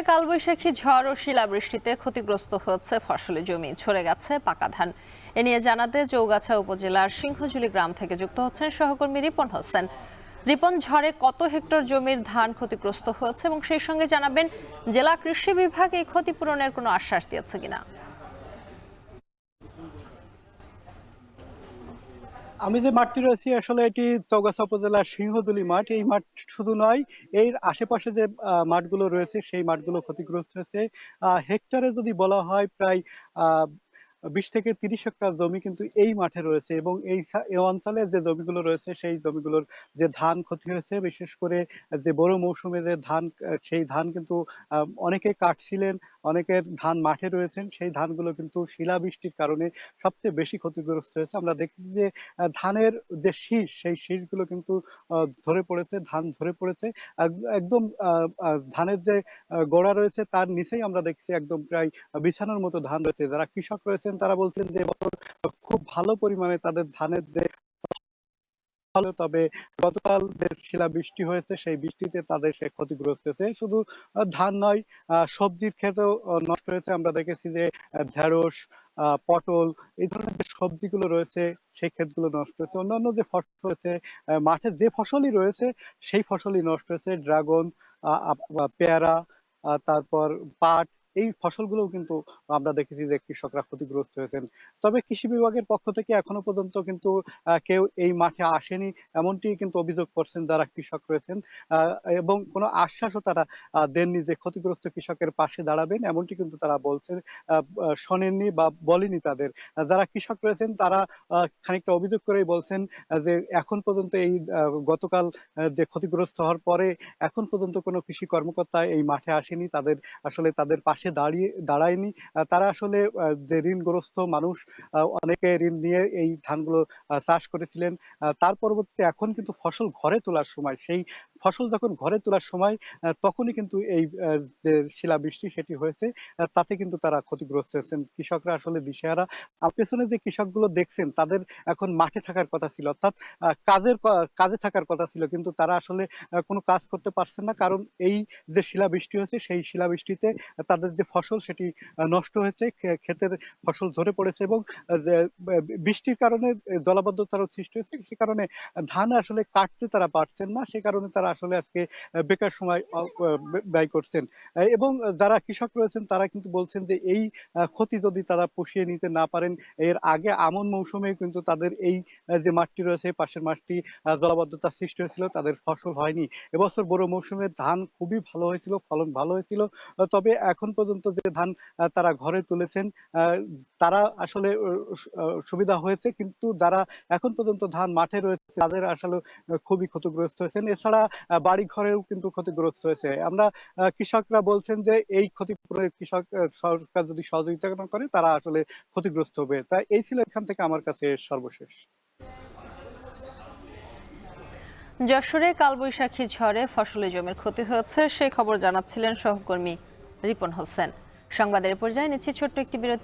কালবৈশাখী ঝড় ও শিলাবৃষ্টিতে ক্ষতিগ্রস্ত হচ্ছে ফসলি জমি, ঝরে গেছে পাকা ধান। এ নিয়ে জানাতে চৌগাছা উপজেলার সিংহঝুলি গ্রাম থেকে যুক্ত হচ্ছেন সহকর্মী রিপন হোসেন। রিপন, ঝড়ে কত হেক্টর জমির ধান ক্ষতিগ্রস্ত হয়েছে এবং সেই সঙ্গে জানাবেন জেলা কৃষি বিভাগ এই ক্ষতিপূরণের কোনো আশ্বাস দিয়েছে কিনা। আমি যে মাঠটি রয়েছি আসলে এটি চৌগাছা উপজেলার সিংহদুলি মাঠ। এই মাঠ শুধু নয়, এর আশেপাশে যে মাঠগুলো রয়েছে সেই মাঠগুলো ক্ষতিগ্রস্ত হয়েছে। হেক্টরে যদি বলা হয় প্রায় 20 থেকে 30 হেক্টর জমি কিন্তু এই মাঠে রয়েছে, এবং এই অঞ্চলে যে জমিগুলো রয়েছে সেই জমিগুলোর যে ধান ক্ষতি হয়েছে, বিশেষ করে যে বড় মৌসুমে যে ধান, সেই ধান কিন্তু অনেকে কাটছিলেন, অনেকের ধান মাঠে রয়েছেন, সেই ধানগুলো কিন্তু শিলাবৃষ্টির কারণে সবচেয়ে বেশি ক্ষতিগ্রস্ত হয়েছে। আমরা দেখছি যে ধানের যে শীষ, সেই শীষগুলো কিন্তু ধরে পড়েছে, ধান ধরে পড়েছে একদম। ধানের যে গোড়া রয়েছে তার নিচেই আমরা দেখছি একদম প্রায় বিছানোর মতো ধান রয়েছে। যারা কৃষক রয়েছেন তারা বলছেন যে এবছর খুব ভালো পরিমাণে তাদের ধানের যে ভালো, তবে গতকাল যে শিলাবৃষ্টি হয়েছে সেই বৃষ্টিতে তাদের সে ক্ষতিগ্রস্ত হয়েছে। শুধু ধান নয়, সবজির ক্ষেতেও নষ্ট হয়েছে। আমরা দেখেছি যে ঢেঁড়স, পটল, এই ধরনের যে সবজিগুলো রয়েছে সেই ক্ষেতগুলো নষ্ট হয়েছে। অন্যান্য যে ফসল রয়েছে, মাঠে যে ফসলই রয়েছে সেই ফসলই নষ্ট হয়েছে। ড্রাগন, পেয়ারা, তারপর পাট, এই ফসলগুলোও কিন্তু আমরা দেখেছি যে কৃষকরা ক্ষতিগ্রস্ত হয়েছেন। তবে কৃষি বিভাগের পক্ষ থেকে এখনো পর্যন্ত কিন্তু কেউ এই মাঠে আসেনি, এমনটি কিন্তু অভিযোগ করছেন যারা কৃষক রয়েছেন। আহ, এবং কোনো আশ্বাসও তারা দেননি যে ক্ষতিগ্রস্ত কৃষকের পাশে দাঁড়াবেন, এমনটি কিন্তু তারা বলছেন। শোনেননি বা বলেনি তাদের। যারা কৃষক রয়েছেন তারা খানিকটা অভিযোগ করেই বলছেন যে এখন পর্যন্ত এই গতকাল যে ক্ষতিগ্রস্ত হওয়ার পরে এখন পর্যন্ত কোনো কৃষি কর্মকর্তা এই মাঠে আসেনি, তাদের আসলে তাদের পাশে দাঁড়ায়নি। তারা আসলে যে ঋণগ্রস্ত মানুষ, অনেকে ঋণ নিয়ে এই ধানগুলো চাষ করেছিলেন। তার পরবর্তীতে এখন কিন্তু ফসল ঘরে তোলার সময়, সেই ফসল যখন ঘরে তোলার সময় তখনই কিন্তু এই যে শিলাবৃষ্টি সেটি হয়েছে। তাতে কিন্তু তারা ক্ষতিগ্রস্ত হয়েছেন। কৃষকরা আসলে দিশেহারা। পেছনে যে কৃষকগুলো দেখছেন তাদের এখন মাঠে থাকার কথা ছিল, অর্থাৎ কাজে থাকার কথা ছিল, কিন্তু তারা আসলে কোনো কাজ করতে পারছেন না, কারণ এই যে শিলাবৃষ্টি হয়েছে সেই শিলাবৃষ্টিতে তাদের যে ফসল সেটি নষ্ট হয়েছে, ক্ষেতের ফসল ঝরে পড়েছে, এবং যে বৃষ্টির কারণে জলাবদ্ধতার সৃষ্টি হয়েছে। সে কারণে ধান আসলে কাটতে তারা পারছেন না, সে কারণে তারা আসলে আজকে বেকার সময় ব্যয় করছেন। এবং যারা কৃষক রয়েছেন তারা কিন্তু বলছেন যে এই ক্ষতি যদি তারা পুষিয়ে নিতে না পারেন, এর আগে আমন মৌসুমে কিন্তু তাদের এই যে মাঠটি রয়েছে পাশের মাঠটি জলাবদ্ধতা সৃষ্টি হয়েছিল, তাদের ফসল হয়নি। এবছর বড় মৌসুমে ধান খুবই ভালো হয়েছিল, ফলন ভালো হয়েছিল। তবে এখন পর্যন্ত যে ধান তারা ঘরে তুলেছেন, তারা আসলে সুবিধা হয়েছে, কিন্তু যারা এখন পর্যন্ত ধান মাঠে রয়েছে তাদের আসলে খুবই ক্ষতিগ্রস্ত হয়েছেন। এছাড়া বাড়ি ঘরেও কিন্তু ক্ষতিগ্রস্ত হয়েছে। আমরা কৃষকরা বলছেন যে এই ক্ষতিপূরণে কৃষক সরকার যদি সহযোগিতা না করে তারা আসলে ক্ষতিগ্রস্ত হবে। তাই এই ছিল এখান থেকে আমার কাছে সর্বশেষ। যশোরে কালবৈশাখী ঝড়ে ফসলি জমির ক্ষতি হয়েছে, সেই খবর জানাচ্ছিলেন সহকর্মী রিপন হোসেন। সংবাদের পর্যায়ে নিচ্ছি ছোট্ট একটি বিরতি।